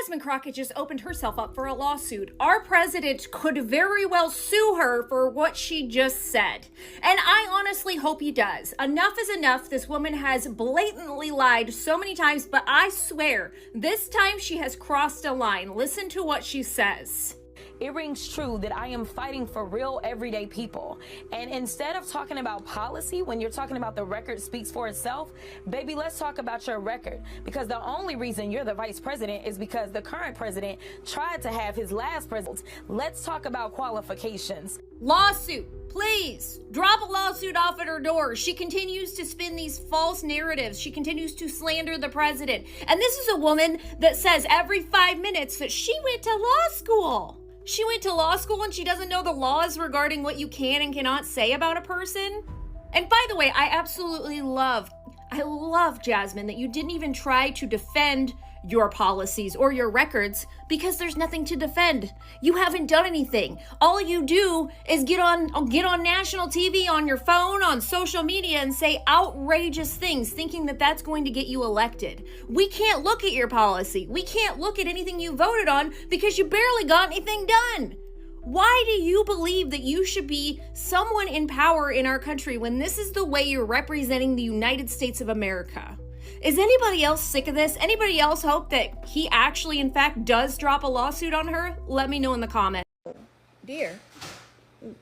Jasmine Crockett just opened herself up for a lawsuit. Our president could very well sue her for what she just said. And I honestly hope he does. Enough is enough. This woman has blatantly lied so many times, but I swear, this time she has crossed a line. Listen to what she says. It rings true that I am fighting for real everyday people. And instead of talking about policy, when you're talking about the record speaks for itself, baby, let's talk about your record. Because the only reason you're the vice president is because the current president tried to have his last president. Let's talk about qualifications. Lawsuit. Please drop a lawsuit off at her door. She continues to spin these false narratives. She continues to slander the president. And this is a woman that says every 5 minutes that she went to law school. She went to law school and she doesn't know the laws regarding what you can and cannot say about a person. And by the way, I love, Jasmine, that you didn't even try to defend your policies or your records because there's nothing to defend. You haven't done anything. All you do is get on national TV, on your phone, on social media and say outrageous things thinking that that's going to get you elected. We can't look at your policy. We can't look at anything you voted on because you barely got anything done. Why do you believe that you should be someone in power in our country when this is the way you're representing the United States of America? Is anybody else sick of this? Anybody else hope that he actually, in fact, does drop a lawsuit on her? Let me know in the comments. Dear,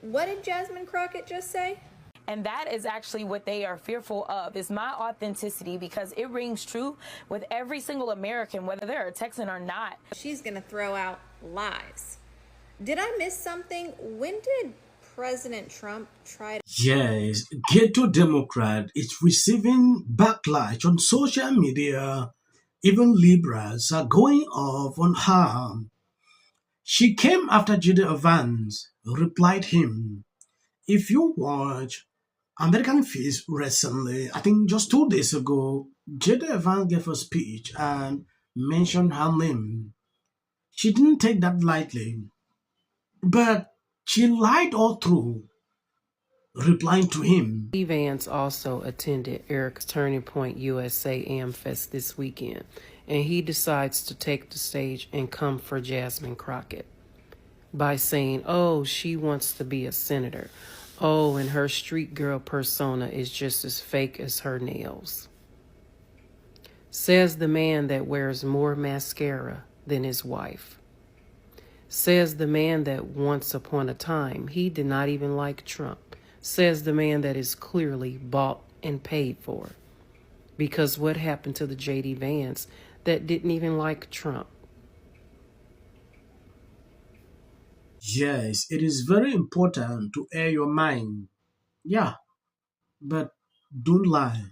what did Jasmine Crockett just say? And that is actually what they are fearful of, is my authenticity, because it rings true with every single American, whether they're a Texan or not. She's going to throw out lies. Did I miss something? When did President Trump try to... Yes, ghetto Democrat is receiving backlash on social media. Even liberals are going off on her. She came after J.D. Vance replied him. If you watch American Feast recently, I think just 2 days ago, J.D. Vance gave a speech and mentioned her name. She didn't take that lightly, but she lied all through, replying to him. J.D. Vance also attended Eric's Turning Point USA AmFest this weekend, and he decides to take the stage and come for Jasmine Crockett by saying, oh, she wants to be a senator. Oh, and her street girl persona is just as fake as her nails. Says the man that wears more mascara than his wife. Says the man that once upon a time he did not even like Trump. Says the man that is clearly bought and paid for. Because what happened to the J.D. Vance that didn't even like Trump? Yes, it is very important to air your mind. Yeah, but don't lie.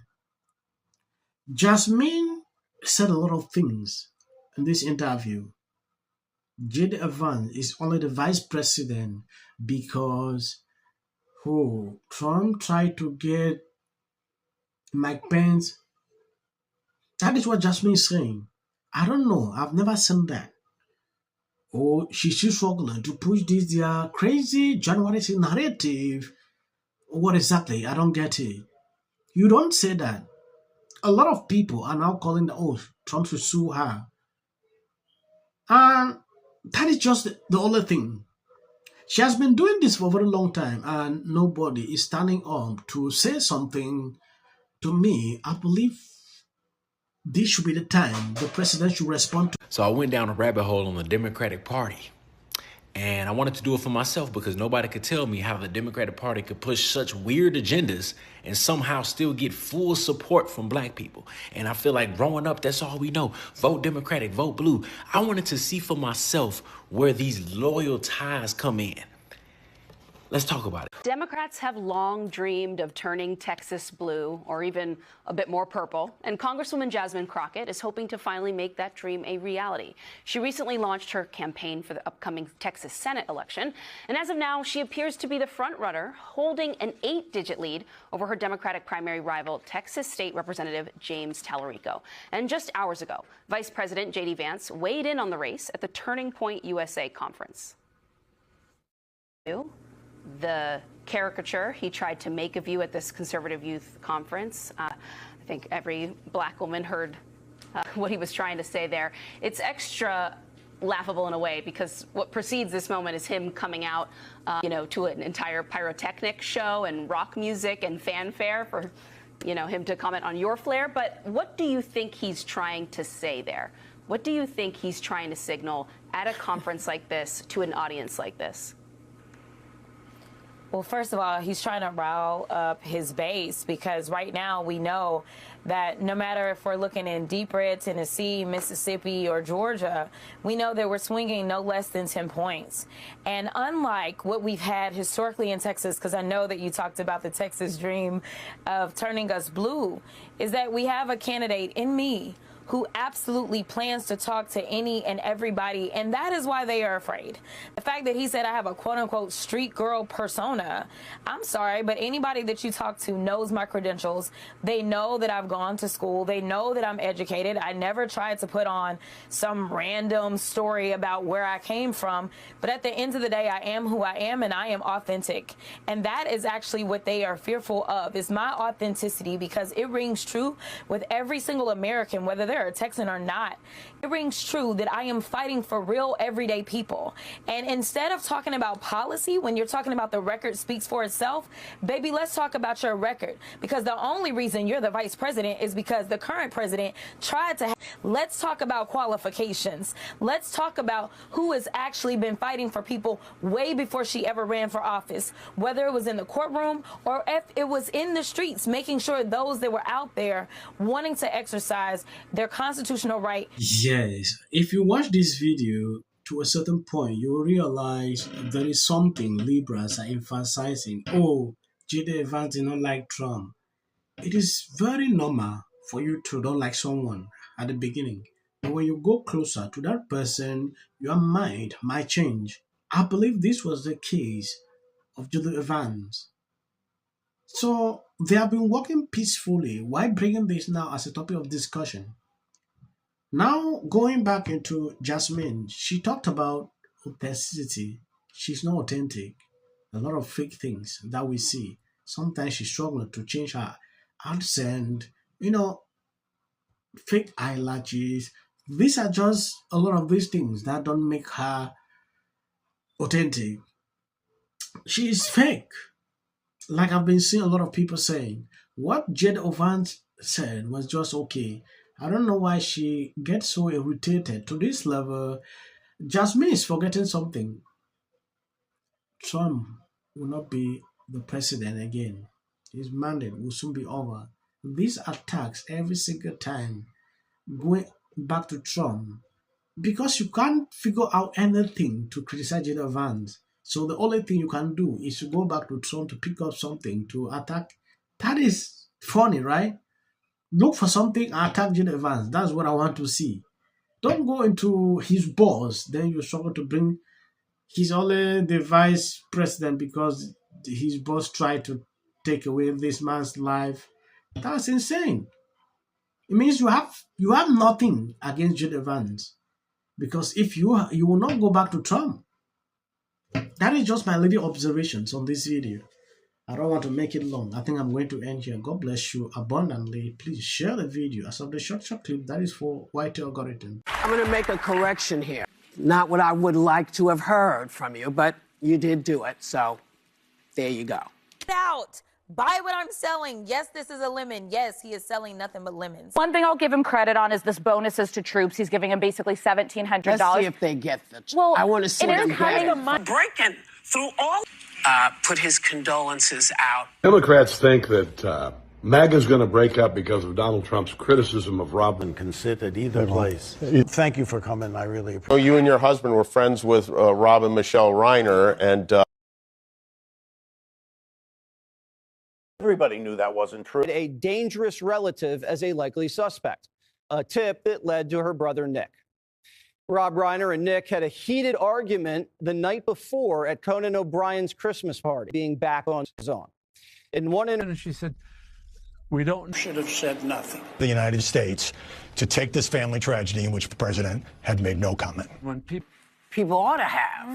Jasmine said a lot of things in this interview. J.D. Vance is only the vice president because Trump tried to get Mike Pence. That is what Jasmine is saying. I don't know. I've never seen that. Oh, she's still struggling to push this their crazy January 6th narrative. What exactly? I don't get it. You don't say that. A lot of people are now calling Trump should sue her. And that is just the only thing. She has been doing this for a very long time and nobody is standing up to say something. To me, I believe this should be the time the president should respond to. So I went down a rabbit hole on the Democratic Party. And I wanted to do it for myself because nobody could tell me how the Democratic Party could push such weird agendas and somehow still get full support from black people. And I feel like growing up, that's all we know. Vote Democratic, vote blue. I wanted to see for myself where these loyal ties come in. Let's talk about it. Democrats have long dreamed of turning Texas blue, or even a bit more purple, and Congresswoman Jasmine Crockett is hoping to finally make that dream a reality. She recently launched her campaign for the upcoming Texas Senate election, and as of now, she appears to be the front-runner, holding an 8-digit lead over her Democratic primary rival, Texas State Representative James Tallarico. And just hours ago, Vice President J.D. Vance weighed in on the race at the Turning Point USA conference. The caricature he tried to make of you at this conservative youth conference. I think every black woman heard what he was trying to say there. It's extra laughable in a way because what precedes this moment is him coming out, to an entire pyrotechnic show and rock music and fanfare for, him to comment on your flair. But what do you think he's trying to say there? What do you think he's trying to signal at a conference like this to an audience like this? Well, first of all, he's trying to rile up his base because right now we know that no matter if we're looking in deep red Tennessee, Mississippi, or Georgia, we know that we're swinging no less than 10 points. And unlike what we've had historically in Texas, because I know that you talked about the Texas dream of turning us blue, is that we have a candidate in me who absolutely plans to talk to any and everybody, and that is why they are afraid. The fact that he said I have a quote-unquote street girl persona, I'm sorry, but anybody that you talk to knows my credentials. They know that I've gone to school. They know that I'm educated. I never tried to put on some random story about where I came from, but at the end of the day, I am who I am, and I am authentic. And that is actually what they are fearful of, is my authenticity, because it rings true with every single American, whether they're a Texan or not. It rings true that I am fighting for real everyday people. And instead of talking about policy, when you're talking about the record speaks for itself, baby, let's talk about your record. Because the only reason you're the vice president is because the current president tried to. Let's talk about qualifications. Let's talk about who has actually been fighting for people way before she ever ran for office, whether it was in the courtroom or if it was in the streets, making sure those that were out there wanting to exercise their constitutional right. Yes, if you watch this video to a certain point, you will realize there is something liberals are emphasizing. Oh, J.D. Vance did not like Trump. It is very normal for you to don't like someone at the beginning. But when you go closer to that person, your mind might change. I believe this was the case of J.D. Vance. So they have been working peacefully. Why bringing this now as a topic of discussion? Now, going back into Jasmine, she talked about authenticity. She's not authentic. A lot of fake things that we see. Sometimes she's struggling to change her accent, fake eyelashes. These are just a lot of these things that don't make her authentic. She is fake. Like I've been seeing a lot of people saying, what Jed Vance said was just okay. I don't know why she gets so irritated to this level. Jasmine is forgetting something. Trump will not be the president again. His mandate will soon be over. These attacks every single time going back to Trump, because you can't figure out anything to criticize J.D. Vance. So the only thing you can do is to go back to Trump to pick up something to attack. That is funny, right? Look for something and attack J.D. Vance. That's what I want to see. Don't go into his boss. Then you struggle to bring. He's only the vice president because his boss tried to take away this man's life. That's insane. It means you have nothing against J.D. Vance, because if you will not go back to Trump. That is just my little observations on this video. I don't want to make it long. I think I'm going to end here. God bless you abundantly. Please share the video. As of the short clip, that is for YT algorithm. I'm going to make a correction here. Not what I would like to have heard from you, but you did do it. So there you go. Get out. Buy what I'm selling. Yes, this is a lemon. Yes, he is selling nothing but lemons. One thing I'll give him credit on is this bonuses to troops. He's giving them basically $1,700. Let's see if they get the. Well, I want to see it them is coming a month. Breaking through all. Put his condolences out. Democrats think that MAGA is going to break up because of Donald Trump's criticism of Rob. And can sit at either place. Thank you for coming. I really appreciate it. You and your husband were friends with Rob and Michele Reiner, and everybody knew that wasn't true. A dangerous relative as a likely suspect, a tip that led to her brother Nick. Rob Reiner and Nick had a heated argument the night before at Conan O'Brien's Christmas party, being back on his own. In one interview, She said, Should have said nothing. the United States to take this family tragedy in which the president had made no comment. when people People ought to have.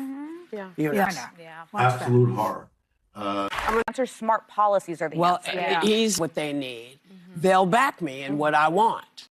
Yeah. You know. Absolute horror. Answer smart policies are the Well, answer. he's what they need. They'll back me in what I want.